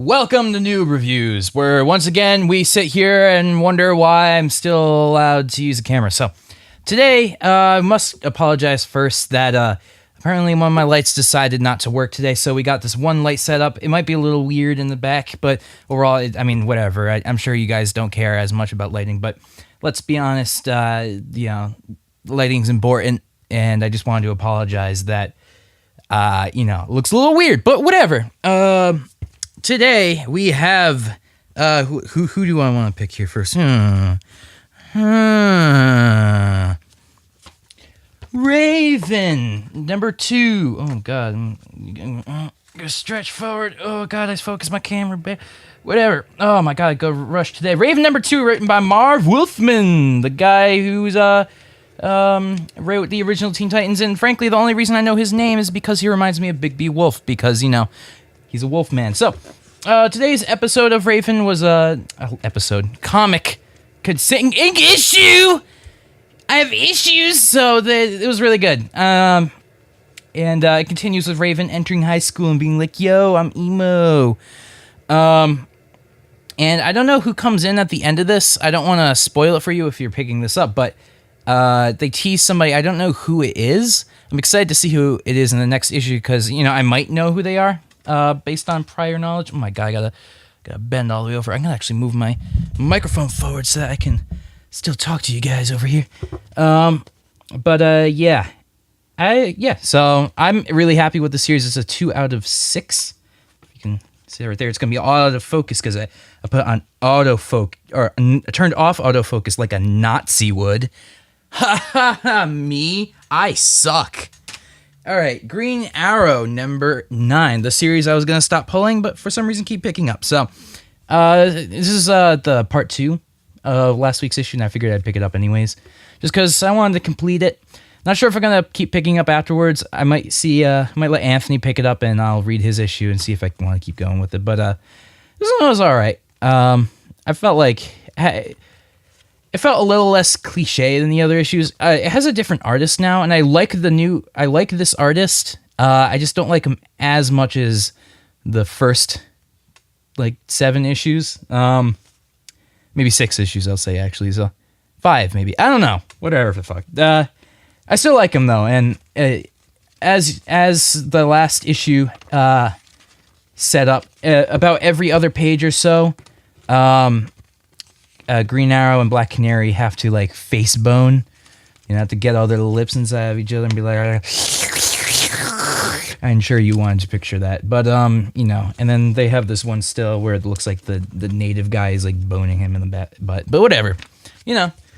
Welcome to Noob Reviews, where once again we sit here and wonder why I'm still allowed to use a camera. So, today, I must apologize first that apparently one of my lights decided not to work today, so we got this one light set up. It might be a little weird in the back, but overall, whatever. I'm sure you guys don't care as much about lighting, but let's be honest, lighting's important, and I just wanted to apologize that, it looks a little weird, but whatever. Today we have who do I want to pick here first? Raven number 2. Oh God, I'm gonna stretch forward. Oh God, I focus my camera. Whatever. Oh my God, I go rush today. Raven number 2, written by Marv Wolfman, the guy who's wrote the original Teen Titans, and frankly, the only reason I know his name is because he reminds me of Big B Wolf, because he's a wolf man. So, today's episode of Raven was comic issue. I have issues, so it was really good. And it continues with Raven entering high school and being like, "Yo, I'm emo." And I don't know who comes in at the end of this. I don't want to spoil it for you if you're picking this up, but they tease somebody. I don't know who it is. I'm excited to see who it is in the next issue because I might know who they are. Based on prior knowledge. Oh my God, I gotta bend all the way over. I'm gonna actually move my microphone forward so that I can still talk to you guys over here. So I'm really happy with the series. It's a 2 out of 6. You can see it right there. It's gonna be all out of focus because I put on autofocus, or turned off autofocus like a Nazi would. Ha ha ha! Me, I suck. All right, Green Arrow number 9, the series I was going to stop pulling, but for some reason keep picking up. So, this is the part 2 of last week's issue, and I figured I'd pick it up anyways, just because I wanted to complete it. Not sure if I'm going to keep picking up afterwards. I might let Anthony pick it up, and I'll read his issue and see if I want to keep going with it. But this one was all right. I felt like it felt a little less cliche than the other issues. It has a different artist now, and I like this artist. I just don't like him as much as the first, 7 issues. Maybe 6 issues, I'll say, actually. So 5, maybe. I don't know. Whatever the fuck. I still like him, though, and as the last issue set up, about every other page or so, Green Arrow and Black Canary have to face bone, have to get all their lips inside of each other and be like, I'm sure you wanted to picture that, but and then they have this one still where it looks like the native guy is boning him in the butt, but whatever,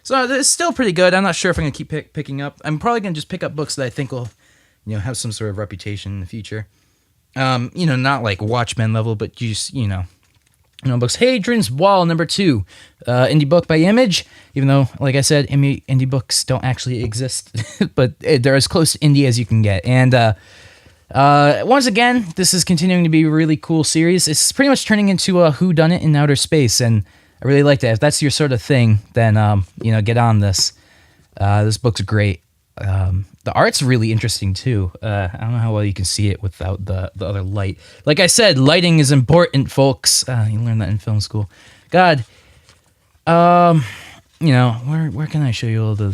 so it's still pretty good. I'm not sure if I'm gonna keep picking up. I'm probably gonna just pick up books that I think will, have some sort of reputation in the future. Not like Watchmen level, but just books. Hadrians Wall number 2, indie book by Image. Even though, like I said, indie books don't actually exist, but they're as close to indie as you can get. And once again, this is continuing to be a really cool series. It's pretty much turning into a whodunit in outer space, and I really like that. If that's your sort of thing, then get on this. This book's great. The art's really interesting too. I don't know how well you can see it without the other light. Like I said, lighting is important, folks. You learn that in film school. God. Where can I show you all the...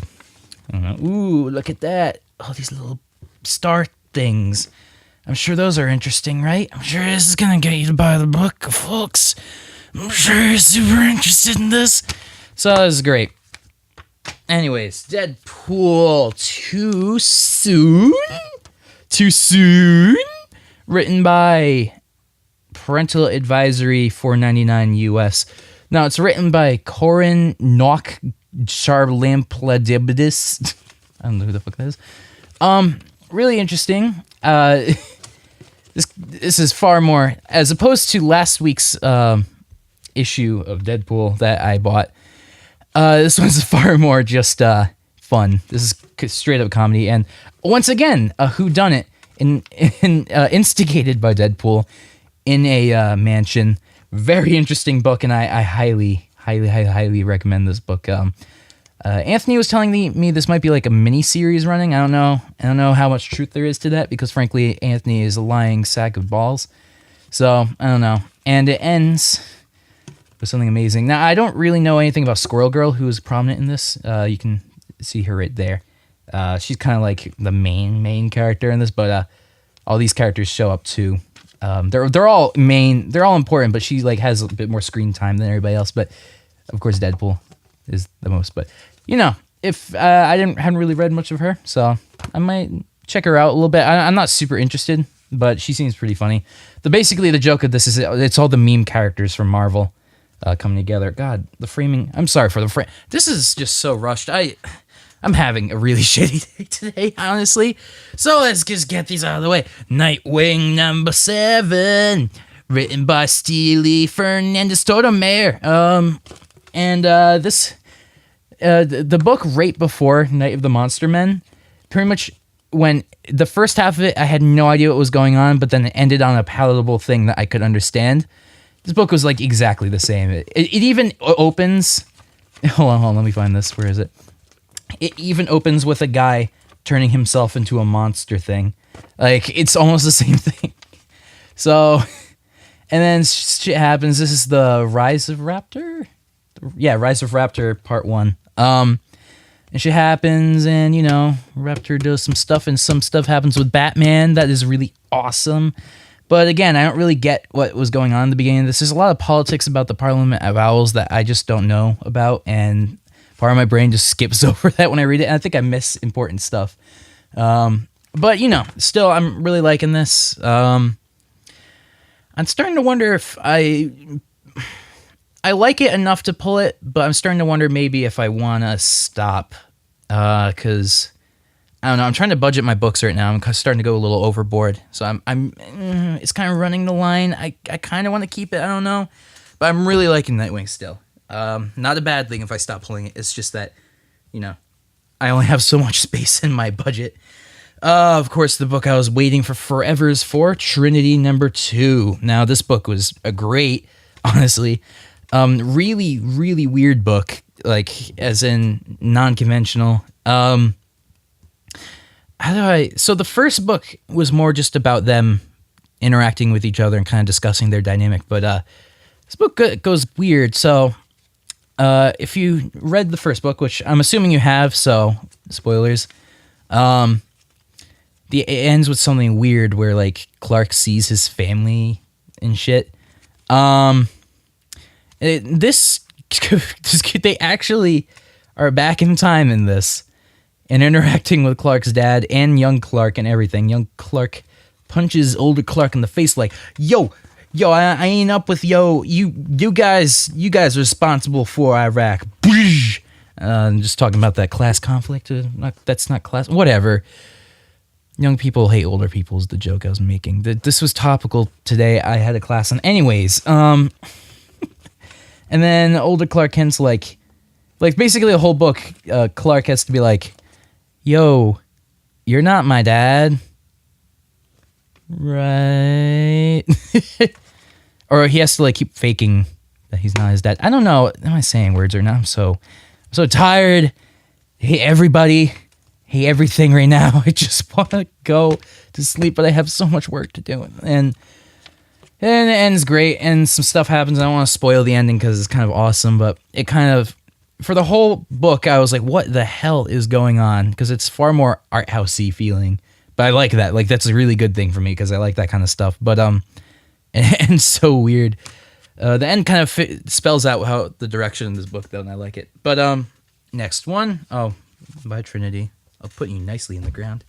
I don't know. Ooh, look at that. All these little star things. I'm sure those are interesting, right? I'm sure this is gonna get you to buy the book, folks. I'm sure you're super interested in this. So this is great. Anyways, Deadpool Too Soon? Too Soon? Written by Parental Advisory $4.99 US. Now, it's written by Corin Nock Charlampladibidis. I don't know who the fuck that is. Really interesting. This is far more, as opposed to last week's issue of Deadpool that I bought. This one's far more just fun. This is straight up comedy, and once again, a whodunit instigated by Deadpool in a mansion. Very interesting book, and I highly recommend this book. Anthony was telling me this might be like a mini series running. I don't know how much truth there is to that because frankly, Anthony is a lying sack of balls. So I don't know. And it ends with something amazing. Now, I don't really know anything about Squirrel Girl, who is prominent in this. You can see her right there. She's kind of like the main character in this, but all these characters show up too. They're all important, but she like has a bit more screen time than everybody else. But of course, Deadpool is the most. But if I hadn't really read much of her, so I might check her out a little bit. I'm not super interested, but she seems pretty funny. Basically, the joke of this is it's all the meme characters from Marvel coming together. God, the framing. I'm sorry for the frame. This is just so rushed. I'm having a really shitty day today, honestly. So let's just get these out of the way. Nightwing #7, written by Steely Fernandez Totomayor. The book right before Night of the Monster Men, pretty much when the first half of it, I had no idea what was going on, but then it ended on a palatable thing that I could understand. This book was like exactly the same. It even opens. Hold on, let me find this. Where is it? It even opens with a guy turning himself into a monster thing. Like, it's almost the same thing. So, and then shit happens. This is the Rise of Raptor? Yeah, Rise of Raptor Part 1. And shit happens, and, Raptor does some stuff, and some stuff happens with Batman that is really awesome. But again, I don't really get what was going on in the beginning of this. There's a lot of politics about the Parliament of Owls that I just don't know about, and part of my brain just skips over that when I read it, and I think I miss important stuff. But, still, I'm really liking this. I'm starting to wonder if I like it enough to pull it, but I'm starting to wonder maybe if I want to stop, because I don't know. I'm trying to budget my books right now. I'm starting to go a little overboard, so it's kind of running the line. I kind of want to keep it. I don't know, but I'm really liking Nightwing still. Not a bad thing if I stop pulling it. It's just that, I only have so much space in my budget. Of course, the book I was waiting for forever is for Trinity #2. Now, this book was a great, honestly, really, really weird book, like, as in non-conventional. So the first book was more just about them interacting with each other and kind of discussing their dynamic, but this book goes weird. So if you read the first book, which I'm assuming you have, so spoilers, it ends with something weird where like Clark sees his family and shit. They actually are back in time in this and interacting with Clark's dad and young Clark and everything. Young Clark punches older Clark in the face like, yo, I ain't up with you guys are responsible for Iraq. I'm just talking about that class conflict. That's not class, whatever. Young people hate older people is the joke I was making. This was topical today. I had a class on anyways. And then older Clark Kent's like basically the whole book, Clark has to be like, yo, you're not my dad. Right. Or he has to like keep faking that he's not his dad. I don't know. Am I saying words or not? I'm so tired. I hate everybody. Hate everything right now. I just want to go to sleep, but I have so much work to do. And it ends great, and some stuff happens. I don't want to spoil the ending because it's kind of awesome, but it kind of, for the whole book, I was like, what the hell is going on? Because it's far more art housey feeling. But I like that. Like, that's a really good thing for me because I like that kind of stuff. But it ends so weird. The end kind of spells out how the direction in this book, though, and I like it. But next one. Oh, by Trinity. I'll put you nicely in the ground.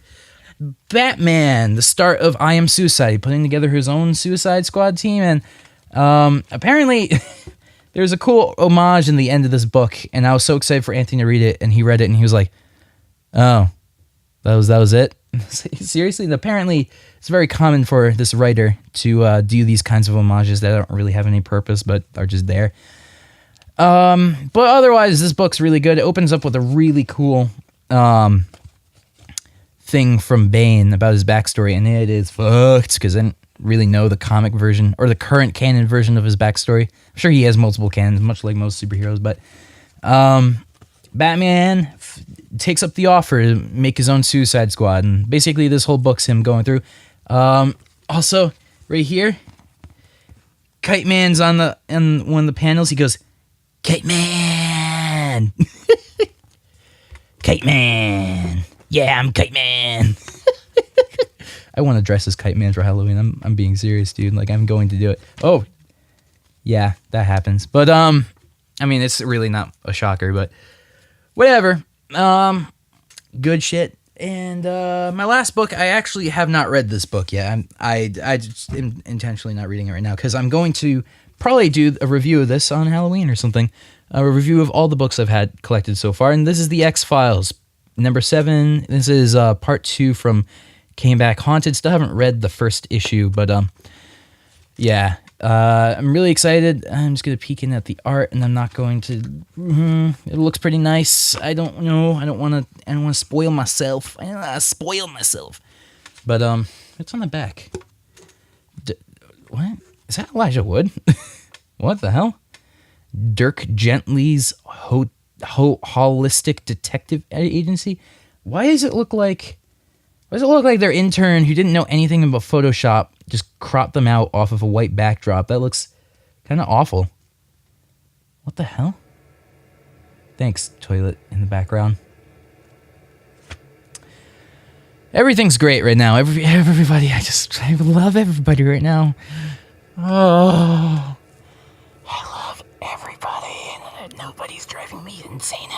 Batman, the start of I Am Suicide, putting together his own Suicide Squad team, and apparently there's a cool homage in the end of this book, and I was so excited for Anthony to read it, and he read it, and he was like, "Oh, that was it." Seriously, and apparently it's very common for this writer to do these kinds of homages that don't really have any purpose, but are just there. But otherwise, this book's really good. It opens up with a really cool thing from Bane about his backstory, and it is fucked because I didn't really know the comic version or the current canon version of his backstory. I'm sure he has multiple canons, much like most superheroes, but Batman takes up the offer to make his own Suicide Squad, and basically this whole book's him going through. Also, right here, Kite Man's on one of the panels. He goes, Kite Man. Kite Man. Yeah, I'm Kite Man. I want to dress as Kite Man for Halloween. I'm being serious, dude. Like, I'm going to do it. Oh, yeah, that happens. But, I mean, it's really not a shocker, but whatever. Good shit. And, my last book, I actually have not read this book yet. I just am intentionally not reading it right now, because I'm going to probably do a review of this on Halloween or something. A review of all the books I've had collected so far. And this is the X-Files, number 7. This is, part 2 from Came Back Haunted. Still haven't read the first issue, but yeah, I'm really excited. I'm just gonna peek in at the art, and I'm not going to. It looks pretty nice. I don't know. I don't want to spoil myself. I don't wanna spoil myself. But it's on the back. What is that? Elijah Wood? What the hell? Dirk Gently's holistic detective agency. Why does it look like? Why does it look like their intern who didn't know anything about Photoshop just cropped them out off of a white backdrop? That looks kind of awful. What the hell? Thanks, toilet in the background. Everything's great right now. Everybody, I love everybody right now. Oh, I love everybody, and nobody's driving me insane